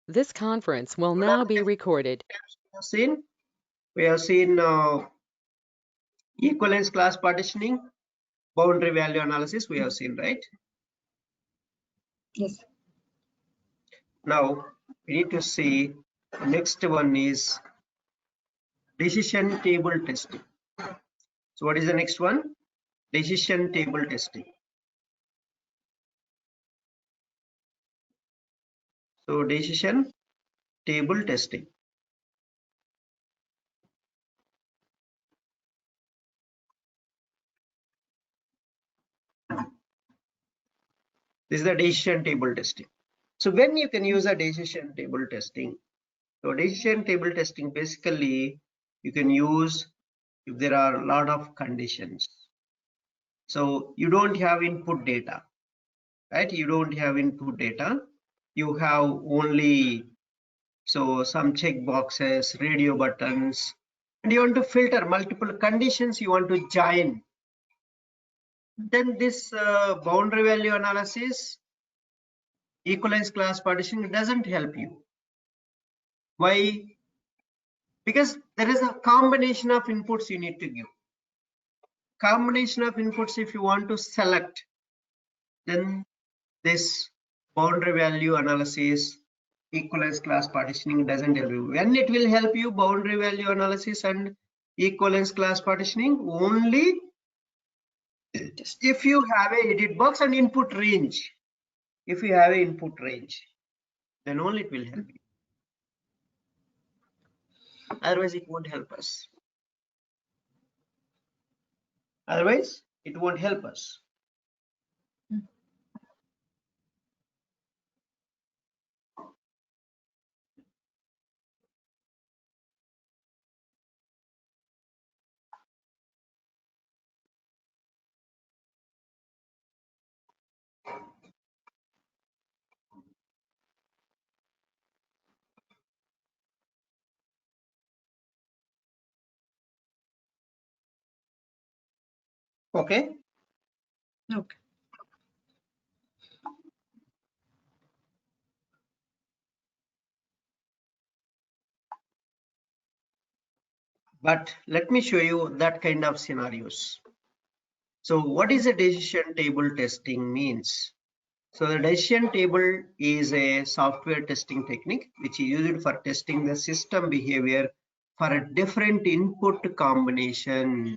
This conference will What now are the be recorded. steps we have seen equivalence class partitioning, boundary value analysis we have seen, right? Yes. Now we need to see the next one is decision table testing. So what is the next one? Decision table testing. So decision table testing. This is the decision table testing. So when you can use a decision table testing? So decision table testing basically you can use if there are a lot of conditions. So you don't have input data, right? You don't have input data. You have only some check boxes, radio buttons, and you want to filter multiple conditions you want to join. Then this boundary value analysis, equivalence class partitioning doesn't help you. Why? Because there is a combination of inputs you need to give. Combination of inputs if you want to select, then this boundary value analysis, equivalence class partitioning doesn't help you. When it will help you, boundary value analysis and equivalence class partitioning, only if you have a edit box and input range. If you have an input range, then only it will help you. Otherwise it won't help us. Otherwise it won't help us. Okay. Okay. But let me show you that kind of scenarios. So what is a decision table testing means? So the decision table is a software testing technique which is used for testing the system behavior for a different input combinations.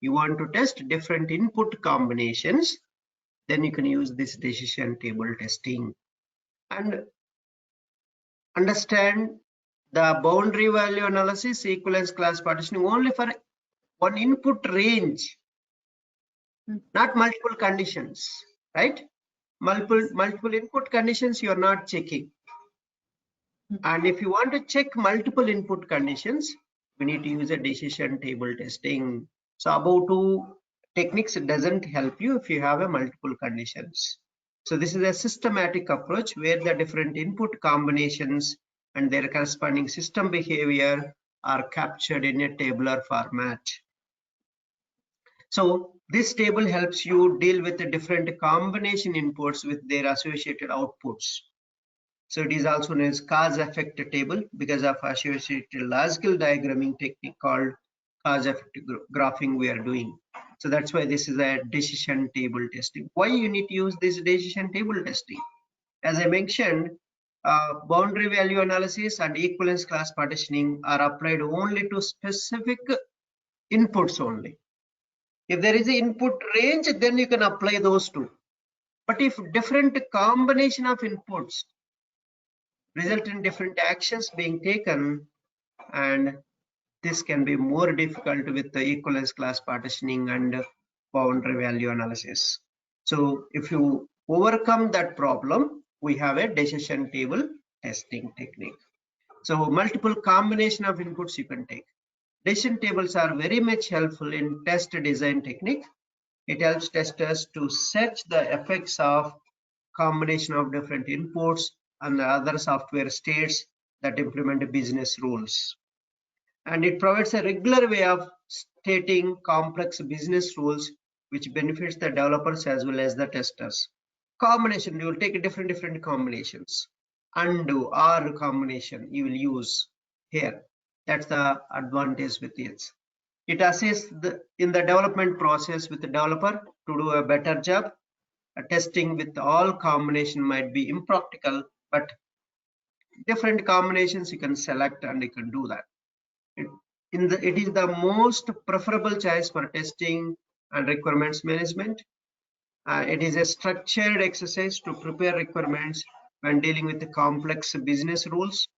You want to test different input combinations, then you can use this decision table testing and understand the boundary value analysis, equivalence class partitioning only for one input range, not multiple conditions, right? Multiple input conditions you are not checking. And if you want to check multiple input conditions, we need to use a decision table testing. So above two techniques doesn't help you if you have a multiple conditions. So this is a systematic approach where the different input combinations and their corresponding system behavior are captured in a tabular format. So this table helps you deal with the different combination inputs with their associated outputs. So it is also known as cause effect table because of associated logical diagramming technique called cause effect graphing we are doing. So that's why this is a decision table testing. Why you need to use this decision table testing? As I mentioned, boundary value analysis and equivalence class partitioning are applied only to specific inputs only. If there is an input range, then you can apply those two. But if different combination of inputs result in different actions being taken, and this can be more difficult with the equivalence class partitioning and boundary value analysis. So if you overcome that problem, we have a decision table testing technique. So multiple combination of inputs you can take. Decision tables are very much helpful in test design technique. It helps testers to search the effects of combination of different inputs and the other software states that implement business rules. And it provides a regular way of stating complex business rules which benefits the developers as well as the testers. Combination, you will take different combinations. undo or combination you will use here. That's the advantage with it. It assists in the development process with the developer to do a better job. Testing with all combination might be impractical, but different combinations you can select and you can do that. It is the most preferable choice for testing and requirements management. It is a structured exercise to prepare requirements when dealing with the complex business rules.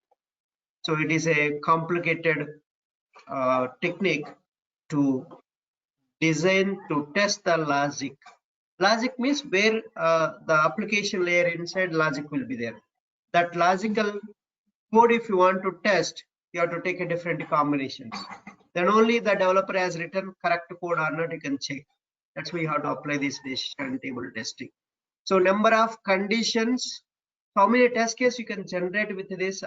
So it is a complicated technique to design to test the logic. Logic means where the application layer inside logic will be there. That logical code, if you want to test, you have to take a different combinations. Then only the developer has written correct code or not, you can check. That's why you have to apply this decision table testing. So number of conditions, how many test cases you can generate with this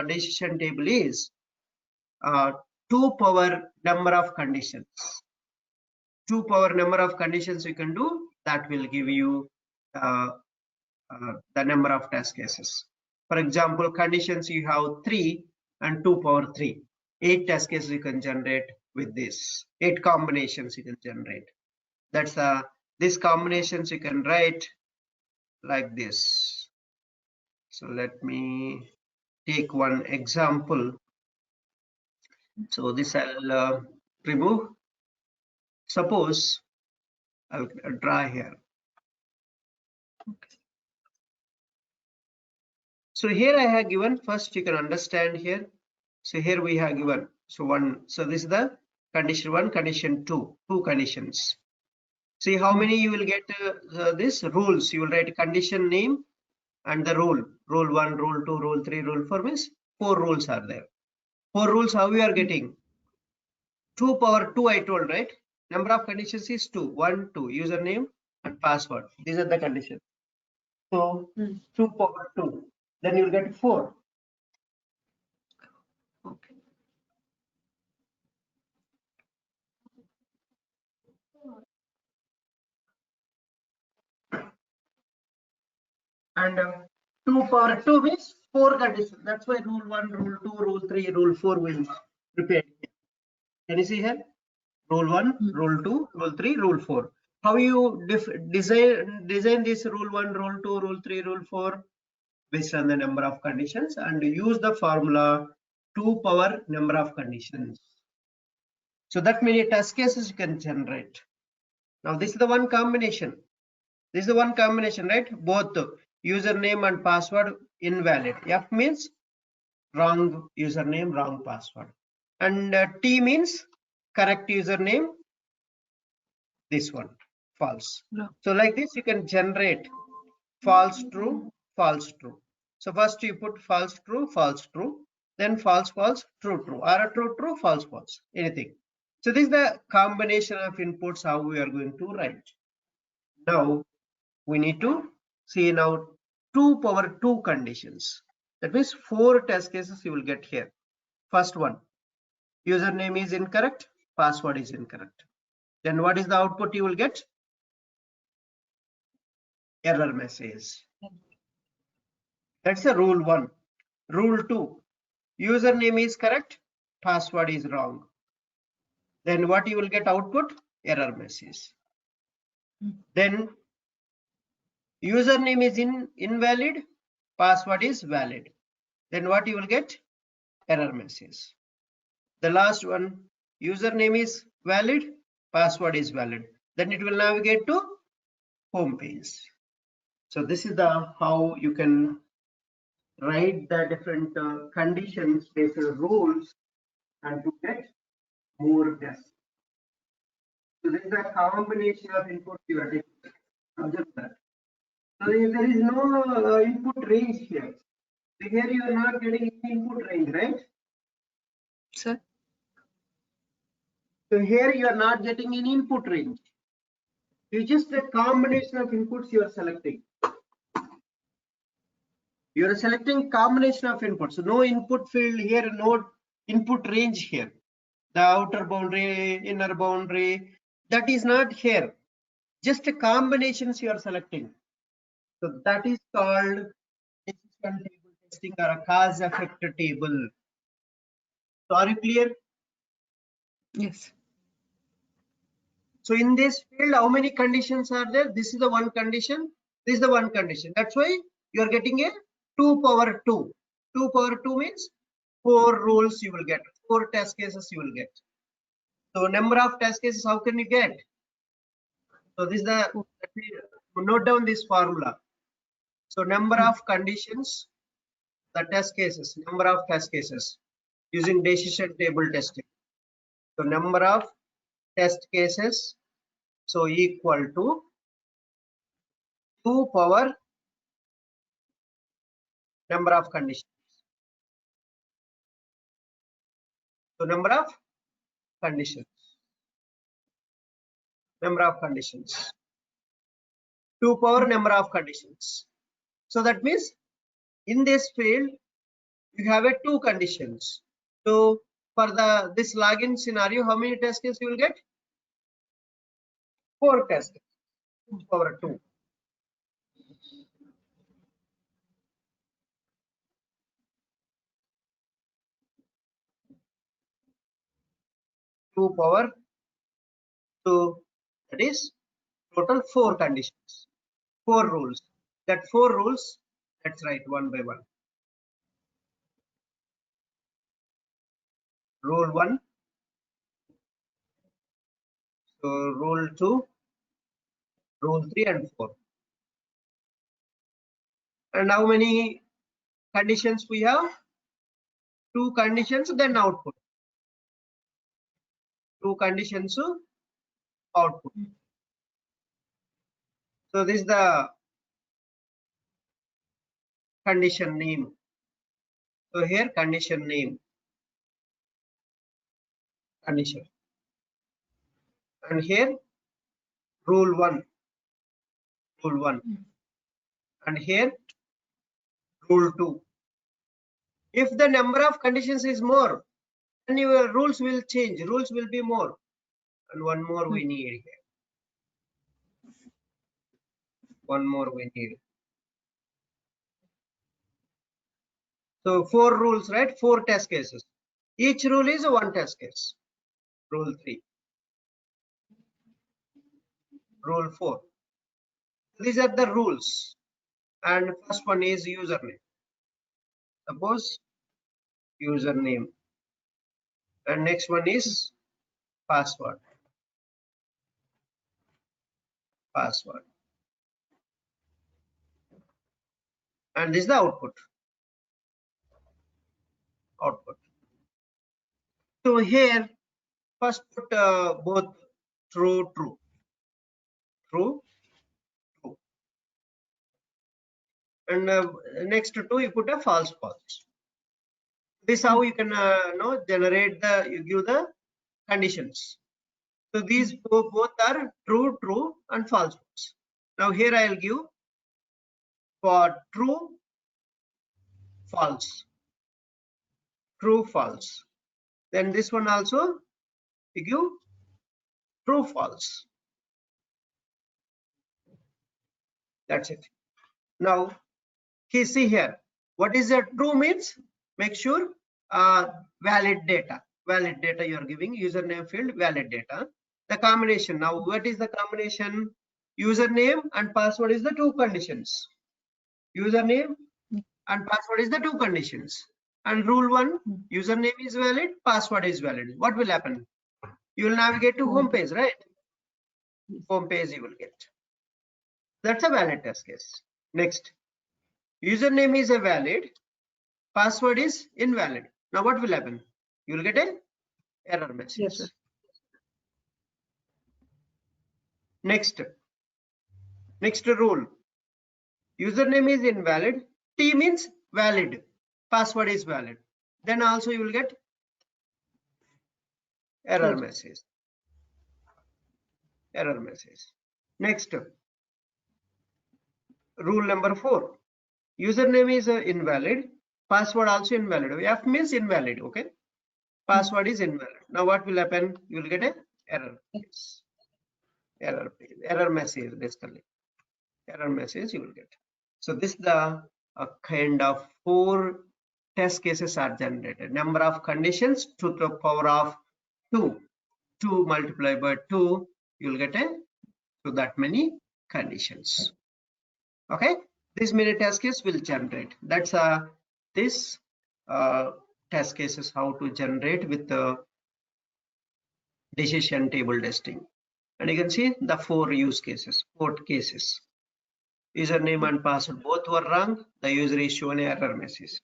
decision table is 2 power number of conditions. 2 power number of conditions you can do, that will give you the number of test cases. For example, conditions you have 3 and 2 power 3. 8 test cases you can generate with this. 8 combinations you can generate. That's these combinations you can write like this. So let me take one example. So this I'll remove. Suppose I'll draw here. Okay. So here I have given, first you can understand here. So here we have given, so one, so this is the condition 1, condition 2, 2 conditions. See how many you will get this rules. You will write condition name and the rule. Rule 1, rule 2, rule 3, rule 4 means 4 rules are there. 4 rules, how we are getting? 2 power 2 I told, right? Number of conditions is 2. 1, 2, username and password. These are the conditions. So 2 power 2. Then you will get 4. Okay. And 2 power 2 means 4 conditions. That's why rule 1, rule 2, rule 3, rule 4 will prepare. Can you see here? Rule 1, rule 2, rule 3, rule 4. How you design this rule 1, rule 2, rule 3, rule 4 based on the number of conditions, and use the formula 2 power number of conditions. So that many test cases you can generate. Now this is the one combination. This is the one combination, right? Both username and password invalid. F means wrong username, wrong password. And T means correct username, this one, false. No. So like this, you can generate false, true, false, true. So first you put false, true, then false, false, true, true, or true, true, false, false, anything. So this is the combination of inputs how we are going to write. Now we need to see now 2 power 2 conditions. That means 4 test cases you will get here. First one, username is incorrect, password is incorrect. Then what is the output you will get? Error message. That's a rule 1. Rule 2, username is correct, password is wrong. Then what you will get output? Error message. Then username is invalid, password is valid. Then what you will get? Error message. The last one, username is valid, password is valid. Then it will navigate to home page. So this is the how you can write the different conditions based on rules and to get more tests. So this is a combination of input you are taking. Observe that. So there is no input range here. So here you are not getting input range, right? Sir? So here you are not getting any input range. You just a combination of inputs you are selecting. You are selecting combination of inputs. So no input field here, no input range here. The outer boundary, inner boundary, that is not here. Just a combinations you are selecting. So that is called decision table testing or a cause effect table. So are you clear? Yes. So in this field, how many conditions are there? This is the one condition. This is the one condition. That's why you are getting a 2 power 2. 2 power 2 means 4 rules you will get. 4 test cases you will get. So number of test cases, how can you get? So this is the, note down this formula. So number of conditions, the test cases, number of test cases using decision table testing. So number of test cases, so equal to 2 power number of conditions. So number of conditions. Number of conditions. 2 power number of conditions. So that means in this field you have a 2 conditions. So for the this login scenario, how many test cases you will get? 4 test cases. 2 power 2. Two power 2, that is total 4 conditions, 4 rules. That 4 rules, let's write one by one. Rule 1, so rule 2, rule 3 and 4. And how many conditions we have? 2 conditions, then output. 2 conditions, output. So this is the condition name. So here condition name, condition. And here rule 1, rule 1. And here rule 2. If the number of conditions is more, then your rules will change, rules will be more. And one more we need here. One more we need. So 4 rules, right? 4 test cases. Each rule is a 1 test case. Rule 3. Rule 4. These are the rules. And first one is username. Suppose username. And next one is password. Password. And this is the output. Output. So here, first put both true, true. True, true. And next to 2, you put a false, false. This how you can generate the, you give the conditions. So these both are true, true and false, false. Now here I'll give for true, false, true, false. Then this one also you give true, false. That's it. Now see here, what is a true means? Make sure valid data. Valid data you are giving, username field, valid data. The combination, now what is the combination? Username and password is the 2 conditions. Username and password is the 2 conditions. And rule 1, username is valid, password is valid. What will happen? You will navigate to home page, right? Home page you will get. That's a valid test case. Next, username is a valid, password is invalid. Now what will happen? You will get an error message. Yes, sir. Next rule, username is invalid, T means valid, password is valid. Then also you will get error message. Error message. Next, rule number 4, username is invalid, password also invalid. F means invalid, okay? Password is invalid. Now what will happen? You will get an error. Error message basically. Error message you will get. So this is the a kind of 4 test cases are generated. Number of conditions to the power of 2. 2 multiplied by 2, you'll get so that many conditions. Okay, this many test cases will generate. That's this test cases how to generate with the decision table testing. And you can see the 4 use cases, 4 cases. Username and password both were wrong. The user is shown error message.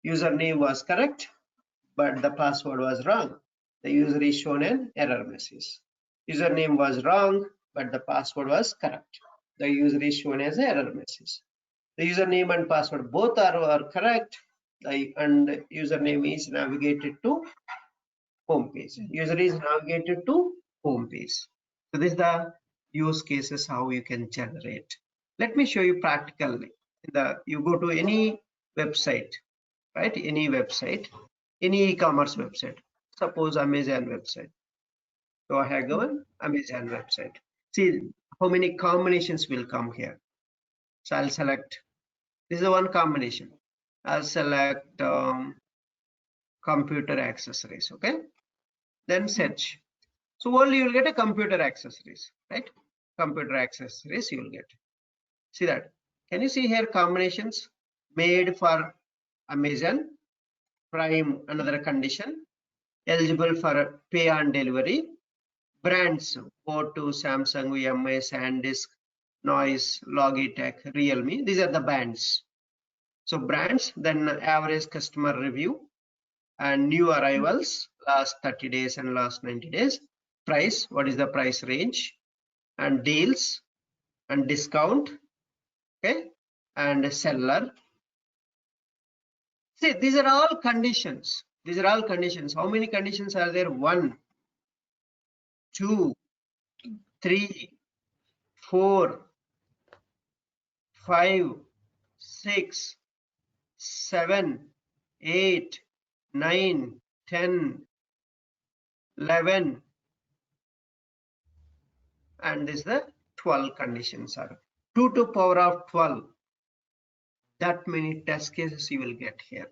Username was correct, but the password was wrong. The user is shown an error message. Username was wrong, but the password was correct. The user is shown as error message. The username and password both are correct, and username is navigated to home page. User is navigated to home page. So this is the use cases how you can generate. Let me show you practically. You go to any website, right? Any website, any e-commerce website. Suppose Amazon website. So I have given Amazon website. See how many combinations will come here. So I'll select. This is the one combination. I'll select computer accessories. Okay. Then search. So only you will get a computer accessories, right? Computer accessories you will get. See that? Can you see here combinations made for Amazon Prime? Another condition, eligible for pay on delivery. Brands: O2, Samsung, VMI, SanDisk, Noise, Logitech, Realme. These are the brands. So brands, then average customer review and new arrivals last 30 days and last 90 days. Price, what is the price range, and deals and discount, okay, and seller. See, these are all conditions. These are all conditions. How many conditions are there? 1, 2, 3, 4, 5, 6, 7, 8, 9, 10, 11, and this is the 12 conditions are 2 to power of 12. That many test cases you will get here.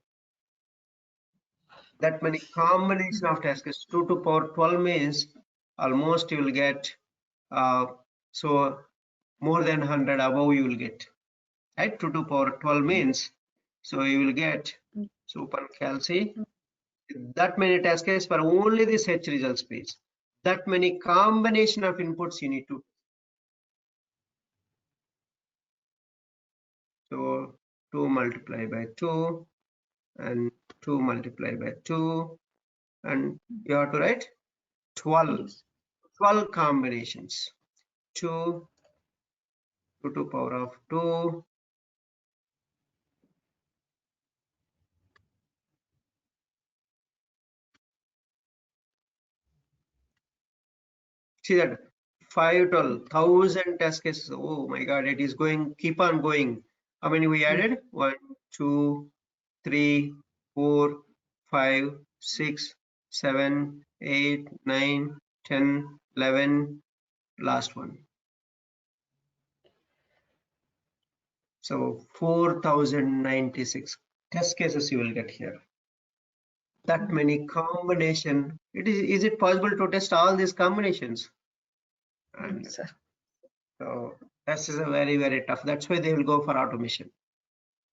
That many combination of test cases. 2 to power 12 means almost you will get so more than 100 above you will get, right? 2 to power 12 means so you will get super calci that many test cases for only the search results page. That many combination of inputs you need to. So 2 multiplied by 2 and 2 multiplied by 2, and you have to write 12 combinations. 2 to power of 2 see that 512,000 test cases. Oh my god, it is going, keep on going. How many we added? 1, 2, 3, 4, 5, 6, 7, 8, 9, 10, 11, last one. So 4,096 test cases you will get here. That many combination. Is it possible to test all these combinations? And so this is a very, very tough. That's why they will go for automation.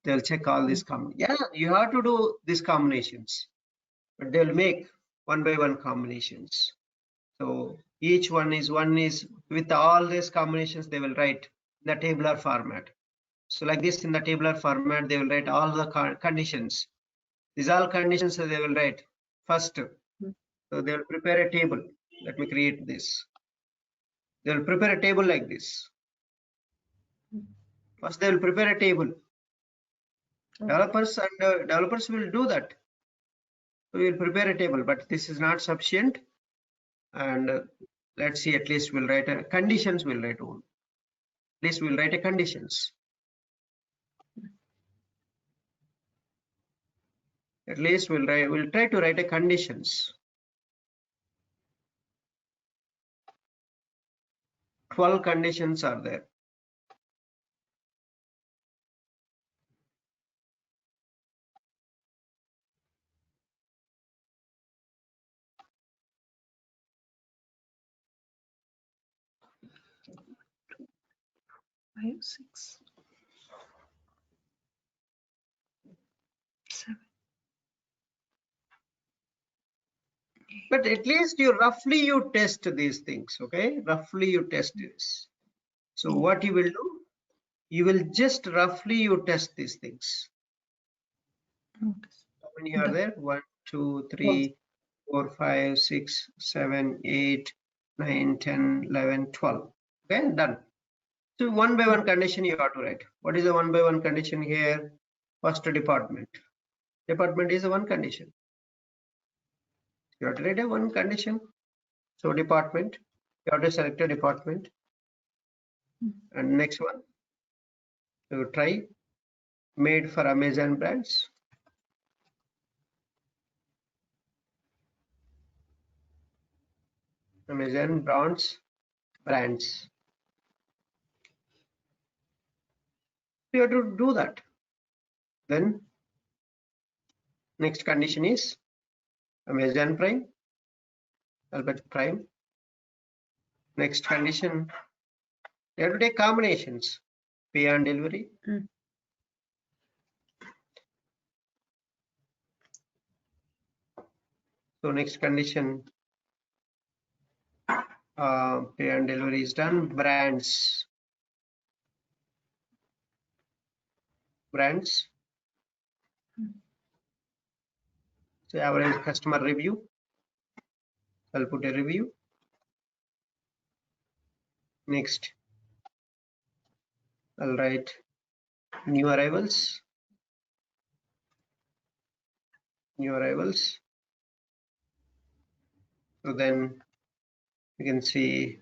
They'll check all these combinations. Yeah, you have to do these combinations, but they'll make one by one combinations. So each one is with all these combinations they will write in the tabular format. So like this, in the tabular format they will write all the conditions. These all conditions they will write first. So they will prepare a table. Let me create this. They will prepare a table like this. First they will prepare a table. Developers will do that. So we will prepare a table, but this is not sufficient. And let's see, at least we'll write a conditions. We'll write one. At least we'll write a conditions. At least we'll try to write a conditions. 12 conditions are there. 5, 6, 7. But at least you test these things, okay? Roughly you test this. So what you will do? You will just roughly you test these things. Notice. How many are there? 1, 2, 3, 4, 5, 6, 7, 8, 9, 10, 11, 12. Okay, done. So one by one condition you have to write. What is the one by one condition here? First department. Department is the one condition. You have to write a one condition. So department, you have to select a department. And next one, so try made for Amazon brands. Amazon brands. You have to do that. Then next condition is Amazon Prime, Albert Prime. Next condition, you have to take combinations, pay and delivery. So next condition, pay and delivery is done. Brands. So average customer review. I'll put a review. Next, I'll write new arrivals. So then you can see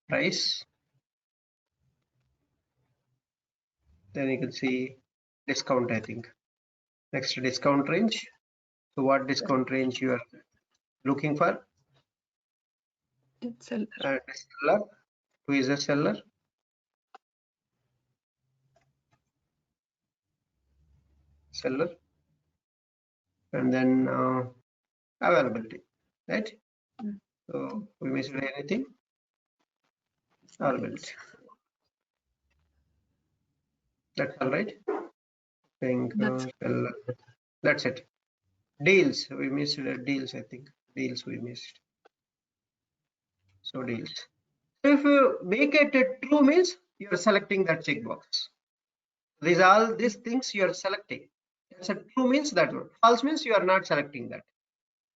price. Then you can see discount, I think. Next, discount range. So what discount range you are looking for? Seller. Seller. Who is a seller? Seller. And then availability, right? So we missed anything? Availability. That's all right. I think that's it. Deals, we missed deals, I think. Deals we missed. So deals. So if you make it a true means you're selecting that checkbox. These things you are selecting. It's a true means that one. False means you are not selecting that.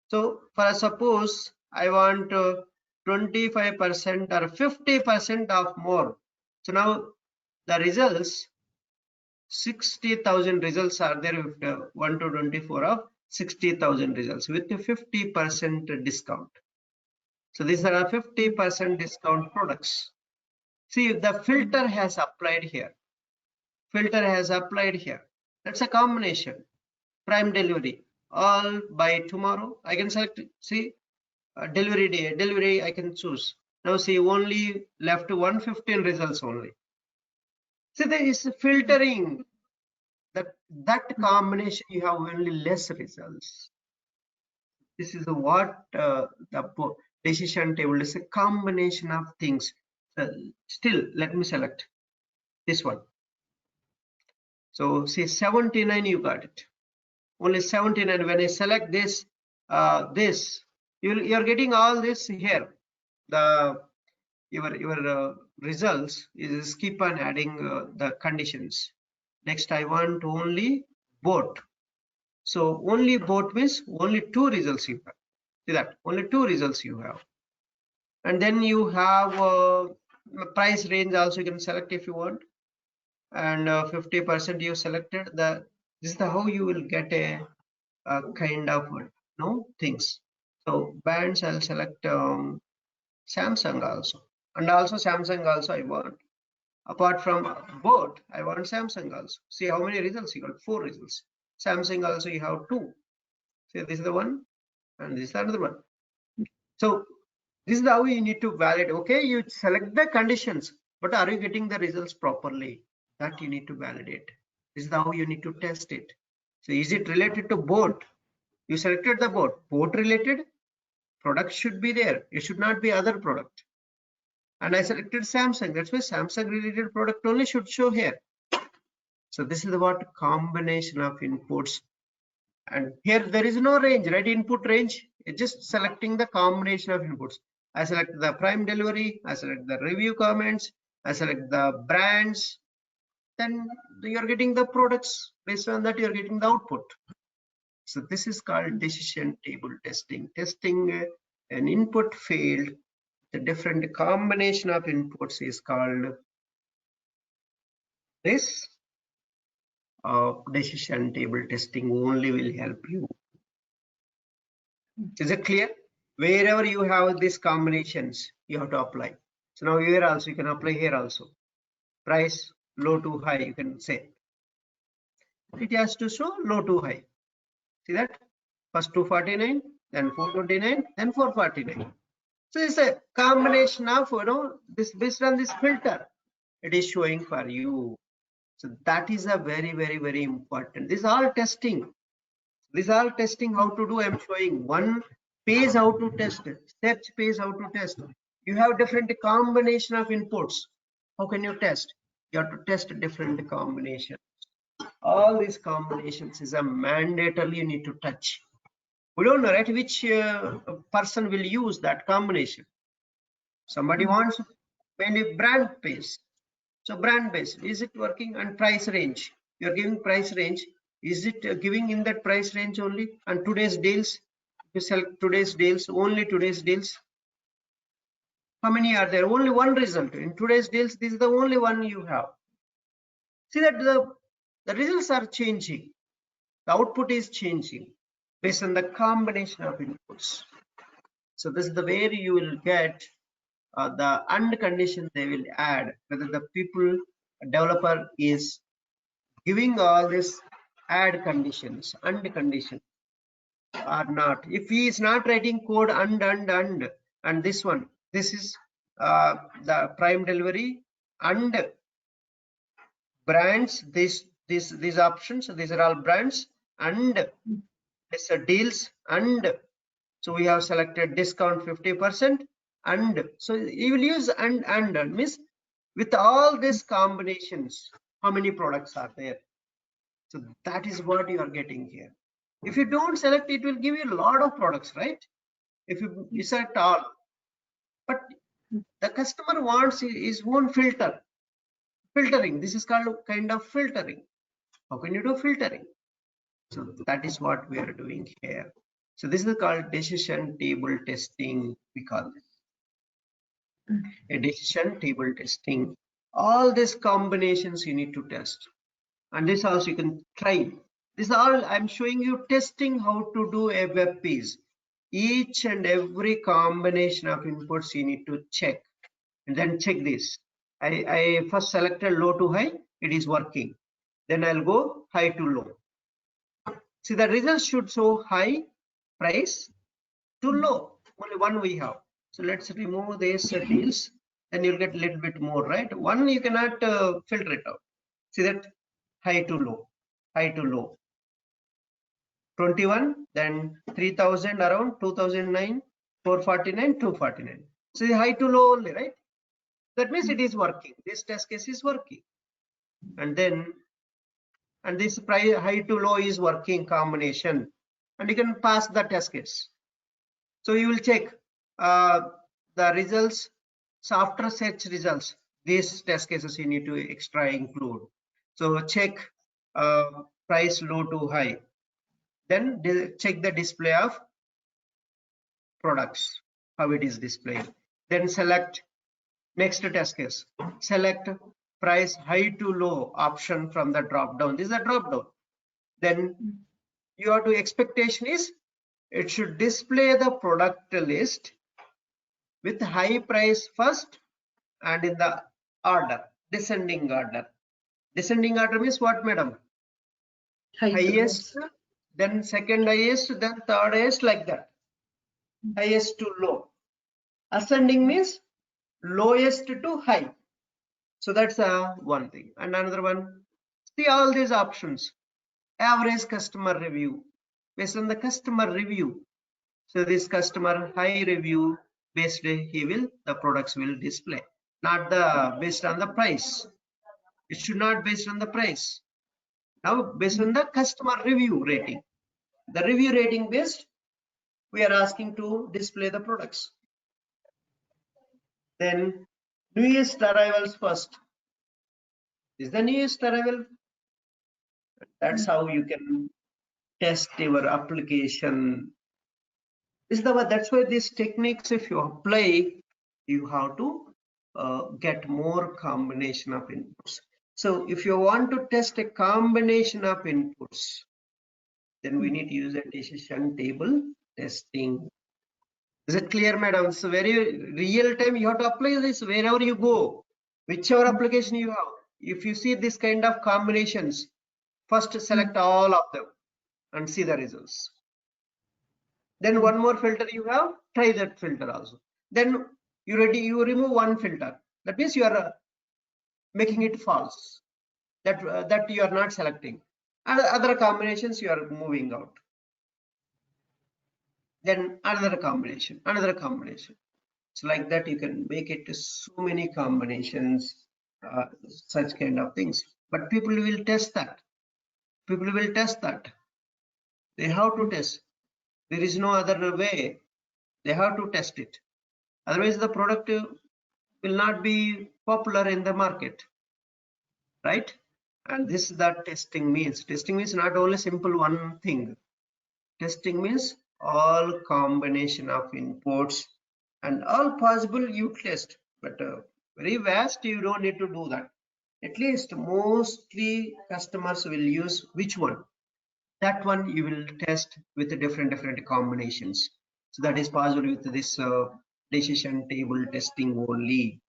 So for suppose I want 25% or 50% of more. So now the results 60,000 results are there with 1 to 24 of 60,000 results with a 50% discount. So these are 50% discount products. See, the filter has applied here. That's a combination. Prime delivery. All by tomorrow. I can select. See, delivery day. Delivery I can choose. Now see, only left 115 results only. See, there is filtering. That combination you have only less results. This is what the decision table is, a combination of things. Still, let me select this one. So see 79 you got it. Only 79. When I select this, you're getting all this here. Your results is keep on adding the conditions. Next, I want only boat. So only boat means only 2 results you have. See that only 2 results you have. And then you have price range also you can select if you want. And 50% you selected. This is how you will get a kind of things. So bands I'll select Samsung also, and also Samsung also I want. Apart from boat, I want Samsung also. See how many results you got? 4 results. Samsung also you have 2. See, this is the one, and this is another one. So this is how you need to validate. Okay, you select the conditions, but are you getting the results properly? That you need to validate. This is how you need to test it. So is it related to boat? You selected the boat related product should be there. It should not be other product. and I selected Samsung. That's why Samsung related product only should show here. So this is what combination of inputs, and here there is no range, right? Input range. It's just selecting the combination of inputs. I select the prime delivery, I select the review comments, I select the brands, then you're getting the products. Based on that, you're getting the output. So this is called decision table testing. Testing an input field, the different combination of inputs is called this. Decision table testing only will help you. Is it clear? Wherever you have these combinations, you have to apply. So now here also you can apply here also. Price low to high, you can say. It has to show low to high. See that? First 249, then 429, then 449. So it's a combination of, this based on this filter, it is showing for you. So that is a very, very, very important. This is all testing. This is all testing how to do. I'm showing one page how to test, search page how to test. You have different combination of inputs. How can you test? You have to test different combinations. All these combinations is a mandatory you need to touch. We don't know, right, which person will use that combination. Somebody wants mainly brand based. So brand based, is it working? And price range, you're giving price range. Is it giving in that price range only? And today's deals, you select today's deals, only today's deals. How many are there? Only one result. In today's deals, this is the only one you have. See that the results are changing. The output is changing based on the combination of inputs. So this is the way you will get the and condition they will add, whether the developer is giving all this add conditions and condition or not. If he is not writing code and this one, this is the prime delivery and brands, these options, these are all brands, and this deals, and so we have selected discount 50%, and so you will use and means with all these combinations, how many products are there? So that is what you are getting here. If you don't select, it will give you a lot of products, right? If you select all, but the customer wants his own filtering. This is called kind of filtering. How can you do filtering? So that is what we are doing here. So this is called decision table testing. We call this a decision table testing. All these combinations you need to test, and this also you can try. This all I'm showing you testing how to do a web page. Each and every combination of inputs you need to check, and then check this. I first selected low to high, it is working. Then I'll go high to low. See, the results should show high price to low. Only one we have. So let's remove these deals, then you'll get a little bit more, right? One you cannot filter it out. See that high to low, high to low. 21, then 3000 around 2009, 449, 249. So high to low only, right? That means it is working. This test case is working. And then, and this price high to low is working combination, and you can pass the test case. So you will check the results. So after search results, these test cases you need to extra include. So check price low to high. Then check the display of products, how it is displayed. Then select next test case. Select price high to low option from the drop down. This is a drop down. Then your expectation is it should display the product list with high price first and in the order, descending order. Descending order means what, madam? Highest, then second highest, then third highest, like that. Highest to low. Ascending means lowest to high. So that's one thing. And another one, see all these options. Average customer review. Based on the customer review. So this customer high review, based the products will display, not based on the price. It should not based on the price. Now based on the customer review rating. The review rating based, we are asking to display the products. Then newest arrivals first. Is the newest arrival? That's how you can test your application. That's why these techniques, if you apply, you have to get more combination of inputs. So if you want to test a combination of inputs, then we need to use a decision table testing. Is it clear, madam? So very real time, you have to apply this wherever you go, whichever application you have. If you see this kind of combinations, first select all of them and see the results. Then one more filter you have, try that filter also. Then you remove one filter. That means you are making it false. That you are not selecting. And other combinations you are moving out. Then another combination. So like that you can make it to so many combinations, such kind of things. But people will test that. They have to test. There is no other way. They have to test it. Otherwise, the product will not be popular in the market, right? And this is that testing means. Testing means not only simple one thing. Testing means all combination of inputs and all possible you test. But very vast, you don't need to do that. At least mostly customers will use which one? That one you will test with the different combinations. So that is possible with this decision table testing only.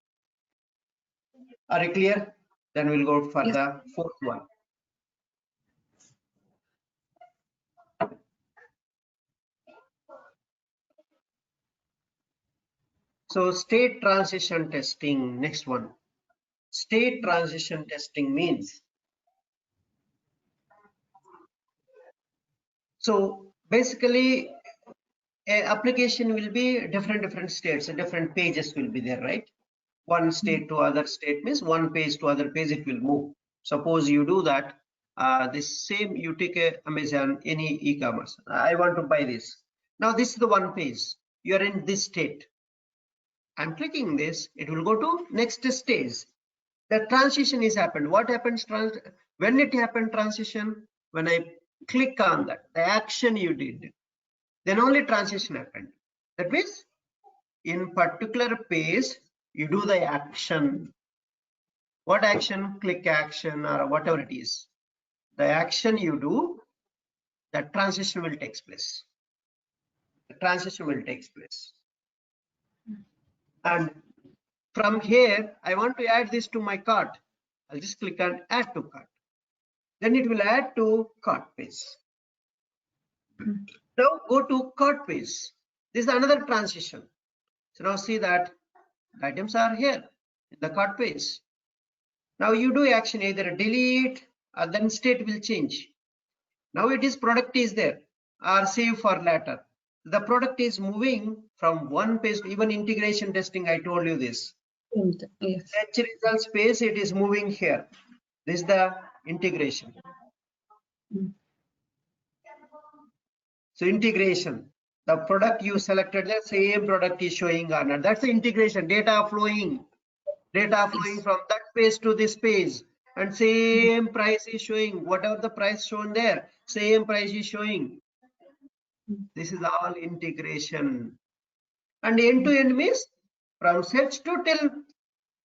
Are you clear? Then we'll go for the fourth one. So state transition testing, next one. State transition testing means, so basically a application will be different states, different pages will be there, right? One state to other state means one page to other page it will move. Suppose you do that, this same, you take a Amazon, any e-commerce, I want to buy this. Now this is the one page, you are in this state. I'm clicking this, it will go to next stage. The transition is happened. What happens when it happened transition? When I click on that, the action you did, then only transition happened. That means in particular page, you do the action. What action? Click action or whatever it is. The action you do, that transition will take place. The transition will take place. And from here, I want to add this to my cart. I'll just click on add to cart. Then it will add to cart page. Now go to cart page. This is another transition. So now see that the items are here in the cart page. Now you do action either delete or then state will change. Now it is product is there or save for later. The product is moving from one page, even integration testing, I told you this. Yes. Search results page, it is moving here. This is the integration. So integration, the product you selected, the same product is showing or not. That's the integration, data flowing from that page to this page, and same price is showing. Whatever the price shown there, same price is showing. This is all integration. And end-to-end means from search to till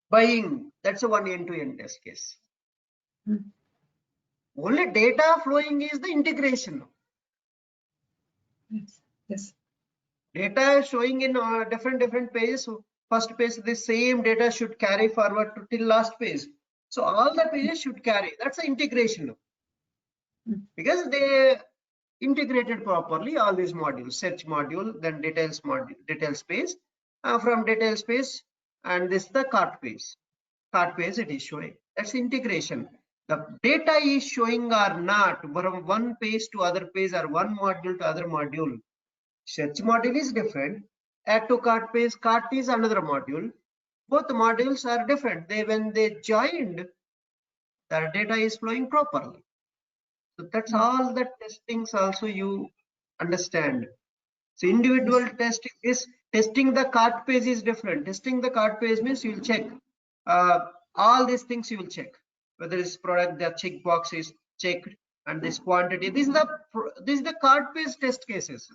buying. That's a one end-to-end test case. Only data flowing is the integration. Yes. Data is showing in different pages. So first page, the same data should carry forward to till last page. So all the pages should carry. That's the integration. Because they integrated properly all these modules, search module, then details module, details page, from details page, and this is the cart page. Cart page it is showing. That's integration. The data is showing or not from one page to other page or one module to other module. Search module is different. Add to cart page, cart is another module. Both modules are different. When they joined, the data is flowing properly. So that's all the testings also you understand. So individual testing is testing the cart page is different. Testing the cart page means you will check all these things. You will check whether this product, the checkbox is checked, and this quantity. This is the cart page test cases.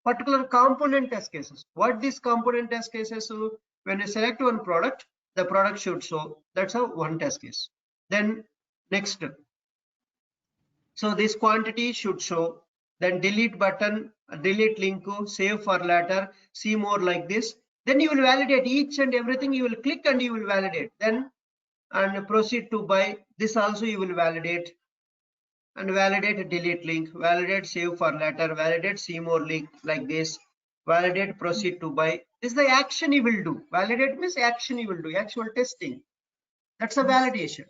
Particular component test cases. What these component test cases? So when you select one product, the product should show. That's a one test case. Then next. So this quantity should show. Then delete button, delete link, save for later, see more like this. Then you will validate each and everything. You will click and you will validate. Then and proceed to buy. This also you will validate. And validate delete link, validate save for later, validate see more link like this, validate proceed to buy. This is the action you will do. Validate means action you will do, actual testing. That's a validation.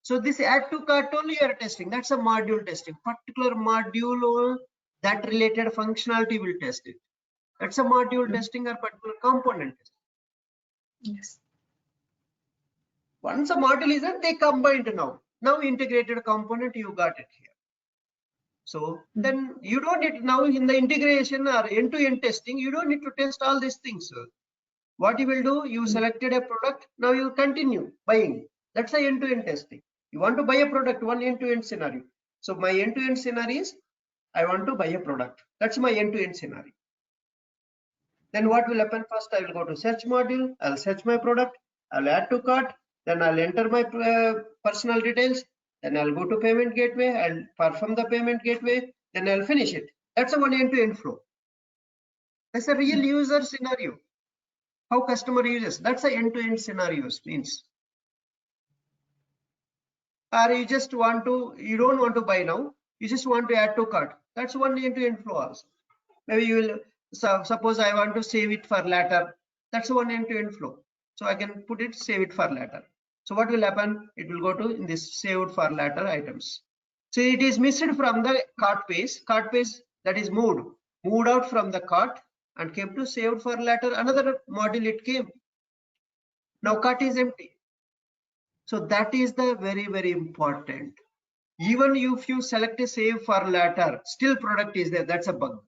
So this add to cart only you are testing. That's a module testing. Particular module that related functionality will test it. That's a module testing or particular component testing. Yes. Once a module is there, they combined now. Now integrated component, you got it here. So then you don't need now in the integration or end-to-end testing, you don't need to test all these things. What you will do, you selected a product, now you continue buying. That's a end-to-end testing. You want to buy a product, one end-to-end scenario. So my end-to-end scenario is, I want to buy a product. That's my end-to-end scenario. Then what will happen? First, I will go to search module. I'll search my product. I'll add to cart. Then I'll enter my personal details. Then I'll go to payment gateway. I'll perform the payment gateway. Then I'll finish it. That's a one end-to-end flow. That's a real user scenario. How customer uses. That's a end-to-end scenarios means. Or you just want to, you don't want to buy now. You just want to add to cart. That's one end-to-end flow also. Maybe you will. So suppose I want to save it for later. That's one end-to-end flow. So I can put it, save it for later. So what will happen? It will go to in this saved for later items. So it is missed from the cart page. Cart page that is moved out from the cart and came to saved for later. Another module it came. Now cart is empty. So that is the very important. Even if you select a save for later, still product is there. That's a bug.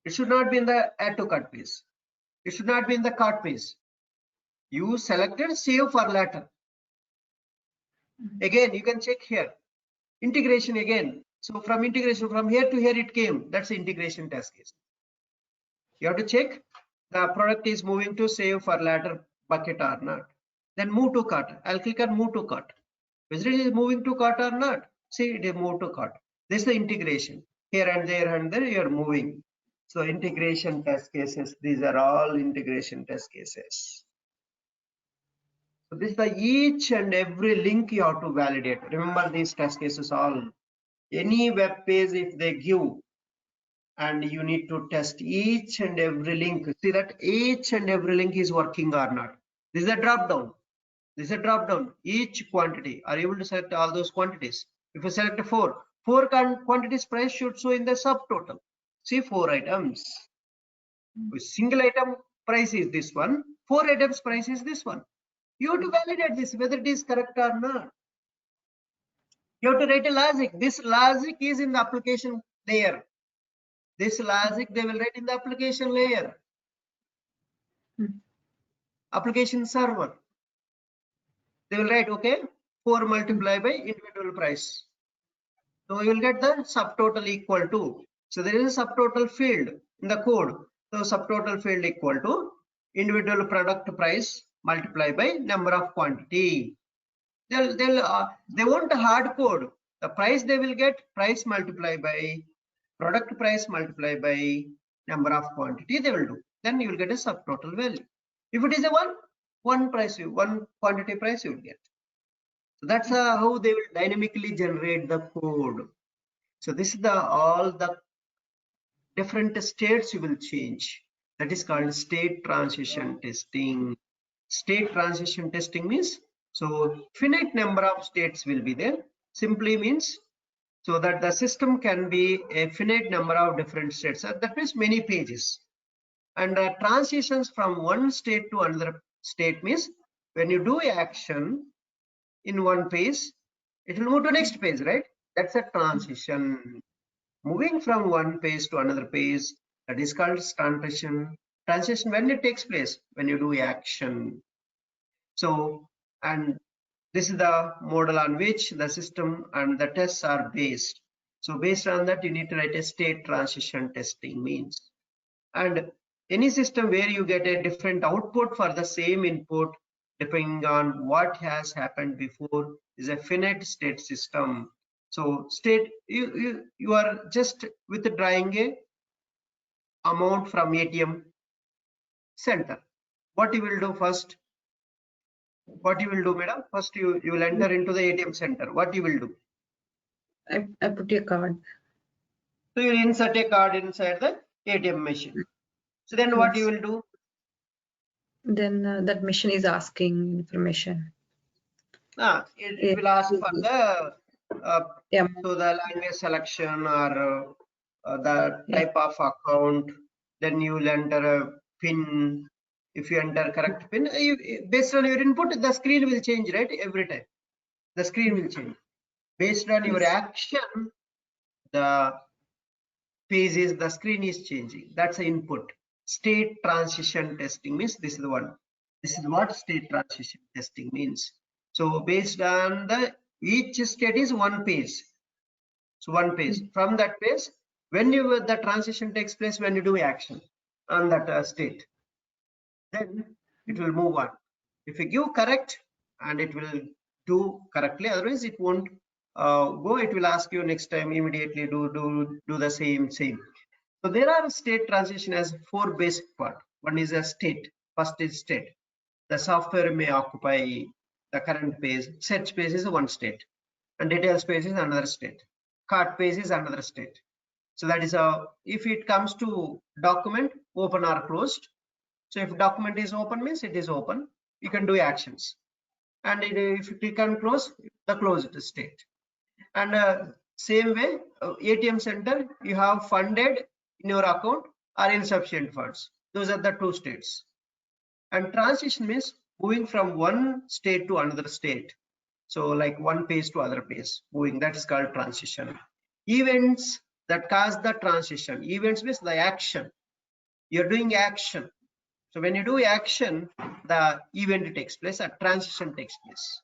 It should not be in the add to cart page. It should not be in the cart page. You selected save for later. Again, you can check here. Integration again. So from integration, from here to here it came. That's the integration test case. You have to check the product is moving to save for later bucket or not. Then move to cart. I'll click on move to cart. Whether it is moving to cart or not. See, it is moved to cart. This is the integration. Here and there you are moving. So integration test cases, these are all integration test cases. So this is the each and every link you have to validate. Remember these test cases all. Any web page if they give, and you need to test each and every link. See that each and every link is working or not. This is a drop down. This is a drop down. Each quantity are able to select all those quantities. If you select four quantities, price should show in the subtotal. See 4 items. With single item price is this one. 4 items price is this one. You have to validate this whether it is correct or not. You have to write a logic. This logic is in the application layer. This logic they will write in the application layer. Application server. They will write, okay, 4 multiplied by individual price. So you will get the subtotal equal to. So there is a subtotal field in the code. So subtotal field equal to individual product price multiplied by number of quantity. They won't hard code. The price they will get price multiplied by product price multiplied by number of quantity they will do. Then you will get a subtotal value. If it is a one quantity price you will get. So that's how they will dynamically generate the code. So this is all the different states you will change. That is called state transition testing. State transition testing means, so finite number of states will be there. Simply means so that the system can be a finite number of different states. That means many pages. And transitions from one state to another state means when you do action in one phase, it will move to next phase, right? That's a transition. Moving from one phase to another phase, that is called transition. Transition when it takes place, when you do action. So, and this is the model on which the system and the tests are based. So based on that, you need to write a state transition testing means. And any system where you get a different output for the same input depending on what has happened before is a finite state system. So state, you are just withdrawing a amount from ATM center. What you will do first? What you will do, madam? First you will enter into the ATM center. What you will do? I put your card. So you will insert a card inside the ATM machine. So then what you will do? Then that machine is asking information. It will ask for the Yeah. so the language selection or the type of account. Then you will enter a PIN. If you enter correct PIN, based on your input, the screen will change, right? Every time the screen will change based on your action. The phase is the screen is changing. That's the input. State transition testing means this is the one. This is what state transition testing means. So based on the each state is one phase. So one phase. From that phase, when the transition takes place, when you do action on that state, then it will move on. If you give correct, and it will do correctly, otherwise it won't go. It will ask you next time immediately do the same. So there are state transition as four basic part. One is a state. First is state. The software may occupy the current phase. Set space is one state, and detail space is another state. Cart phase is another state. So that is if it comes to document, open or closed. So if document is open means it is open. You can do actions, and if you click on close, the closed state. And same way, ATM center, you have funded in your account or insufficient funds. Those are the two states. And transition means moving from one state to another state. So like one phase to other phase, moving, that is called transition. Events that cause the transition. Events means the action. You're doing action. So when you do action, the event takes place, a transition takes place.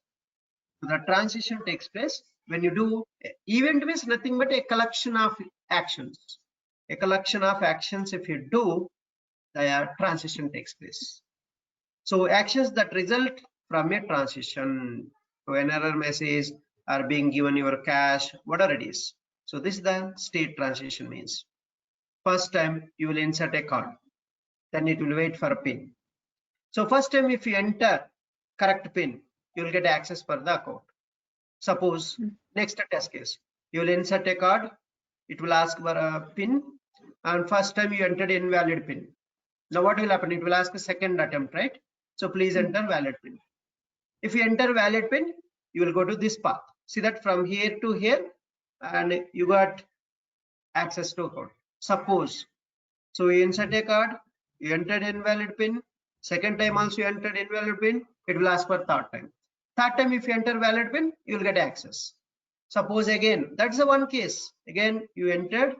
So the transition takes place when you do. Event means nothing but a collection of actions. A collection of actions, if you do, the transition takes place. So actions that result from a transition, so an error message or being given your cash, whatever it is. So this is the state transition means. First time you will insert a card, then it will wait for a PIN. So first time if you enter correct PIN, you will get access for the account. Suppose next test case, you will insert a card, it will ask for a PIN, and first time you entered invalid PIN. Now what will happen? It will ask a second attempt, right? So please enter valid PIN. If you enter valid PIN, you will go to this path. See that from here to here, and you got access to account. Suppose, so you insert a card, you entered invalid PIN, second time also you entered invalid PIN, it will ask for third time. Third time if you enter valid PIN, you will get access. Suppose again, that's the one case. Again, you entered,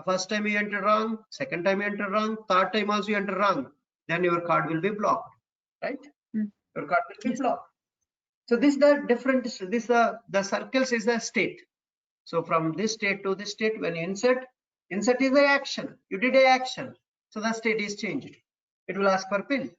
first time you entered wrong, second time you entered wrong, third time also you entered wrong, then your card will be blocked, right? Your card will be blocked. So this is the different, this the circles is the state. So from this state to this state, when you insert is the action. You did a action. So the state is changed. It will ask for PIN.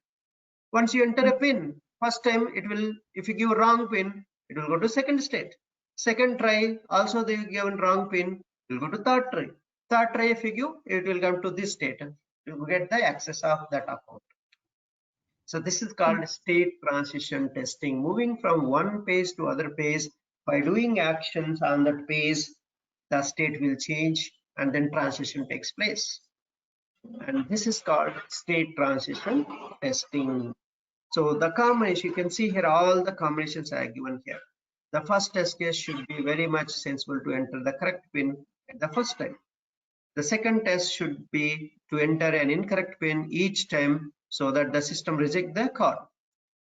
Once you enter a PIN, first time it will, if you give a wrong PIN, it will go to second state. Second try, also they given wrong PIN, it will go to third try. Third try if you give, it will come to this state. You will get the access of that account. So this is called state transition testing, moving from one phase to other phase. By doing actions on that phase, the state will change and then transition takes place. And this is called state transition testing. So the combination, you can see here all the combinations are given here. The first test case should be very much sensible to enter the correct PIN at the first time. The second test should be to enter an incorrect pin each time so that the system reject the card.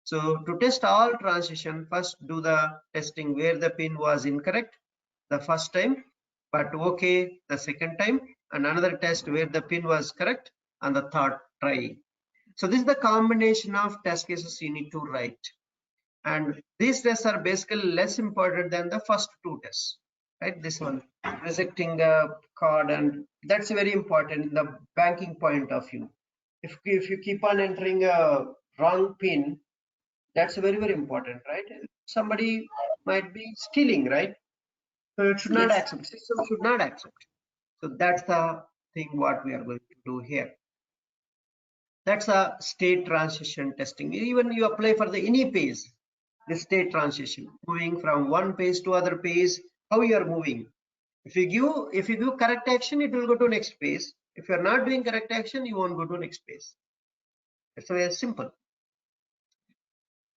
So to test all transition, first do the testing where the pin was incorrect the first time, but okay the second time, and another test where the pin was correct on the third try. So this is the combination of test cases you need to write. And these tests are basically less important than the first two tests, right? This one, rejecting the card, and that's very important in the banking point of view. If you keep on entering a wrong pin, that's very important, right? Somebody might be stealing, right? So it should not Yes. accept. System should not accept. So that's the thing what we are going to do here. That's a state transition testing. Even you apply for the any page, the state transition, moving from one page to other page, how you are moving. If you give correct action, it will go to next page. If you are not doing correct action, you won't go to next page. It's very simple.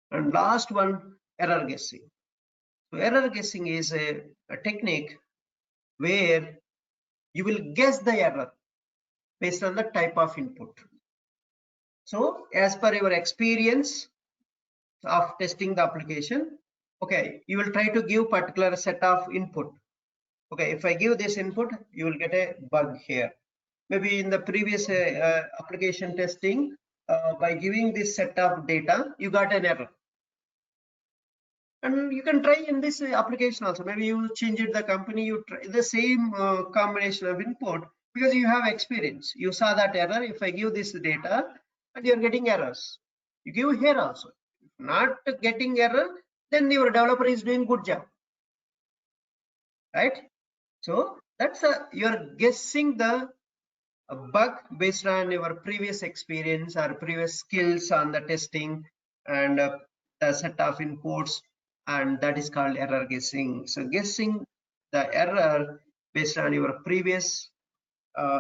And last one, error guessing. So error guessing is a technique where you will guess the error based on the type of input. So as per your experience of testing the application, okay, you will try to give particular set of input. Okay, if I give this input, you will get a bug here. Maybe in the previous application testing, by giving this set of data, you got an error. And you can try in this application also. Maybe you change it the company, you try the same combination of input because you have experience. You saw that error. If I give this data and you're getting errors, you give here also. If not getting error, then your developer is doing good job, right? So that's you're guessing the bug based on your previous experience or previous skills on the testing and the set of inputs, and that is called error guessing. So guessing the error based on your previous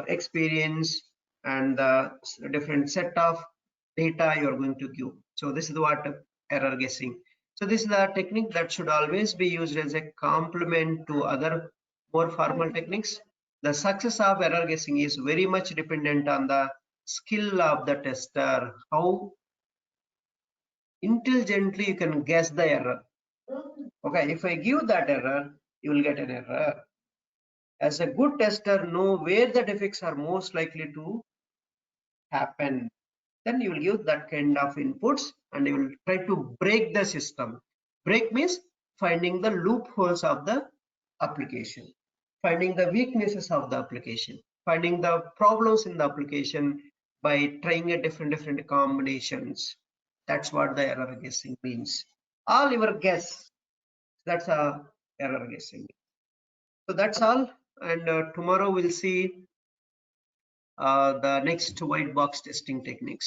experience and the different set of data you are going to give. So this is what error guessing. So this is the technique that should always be used as a complement to other more formal techniques. The success of error guessing is very much dependent on the skill of the tester, how intelligently you can guess the error. Okay, if I give that error, you will get an error. As a good tester, know where the defects are most likely to happen. Then you will use that kind of inputs and you will try to break the system. Break means finding the loopholes of the application, finding the weaknesses of the application, finding the problems in the application by trying a different combinations. That's what the error guessing means. All your guess, that's a error guessing. So that's all, and tomorrow we'll see the next white box testing techniques.